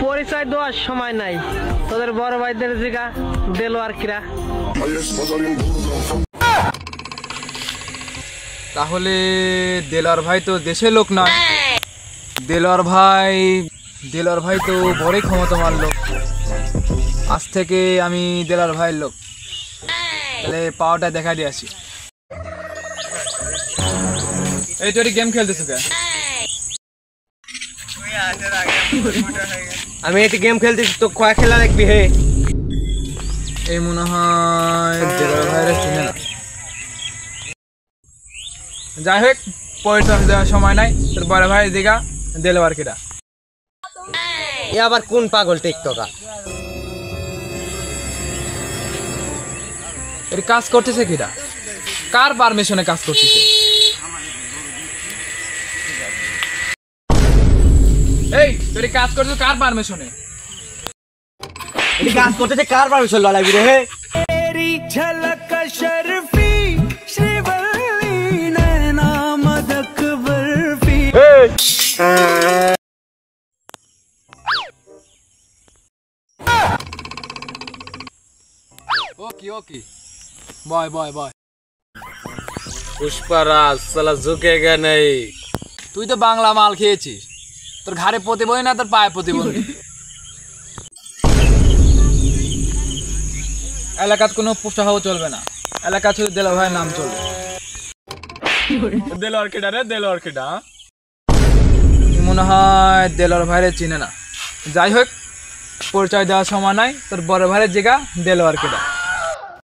পরিচয় দেওয়ার সময় নাই, তোদের বড় ভাইদের জিগা দেলোয়ার কিরা। তাহলে দেলোয়ার ভাই তো দেশের লোক নয়। দেলোয়ার ভাই তো বড়ই ক্ষমতাবান লোক। আজ থেকে আমি দেলোয়ার ভাইয়ের লোক। তাহলে পাওয়ারটা দেখা দিয়ে আসি। এই তোর গেম খেলতেছ কে? আমি একটি গেম খেলতেছি, তো কয় খেলা দেখবি হে? এই মনে হয় দেলোয়ার ভাইয়ের চিনে না। যাই হোক, পরিচয় দেওয়ার সময় নাই। তোর বড় ভাই দিঘা দেলোয়ার কিরা। এ আবার কোন পাগল টিকটকার? এর কাজ করতেছে কিরা? কার পারমিশনে কাজ করতেছে? এই তোর কাজ করছিস কার পারমিশনে? কাজ করতেছে কার পারমিশন লাগবি রে? तेरी झलक शर्फी श्रीवल्ली नैना मदक बर्फी। ओके बॉय पुष्पराज साला झुकेगा नहीं। তুই তো বাংলা মাল খেয়েছিস। তোর ঘাড়ে প্রতিবন্ধী না তোর পায়ে প্রতিবন্ধী। এলাকাত কোনো পোস্টার চলবে না। এলাকা শুধু দেলোয়ার ভাইয়ের নাম চলবে। দেলোয়ার কেডা রে? দেলোয়ার কেডা? মনে হয় দেলোয়ার ভাইয়ের চিনে না। যাই হোক, পরিচয় দেওয়ার সময় নাই। তোর বড় ভাইয়ের জায়গা দেলোয়ার কেডা।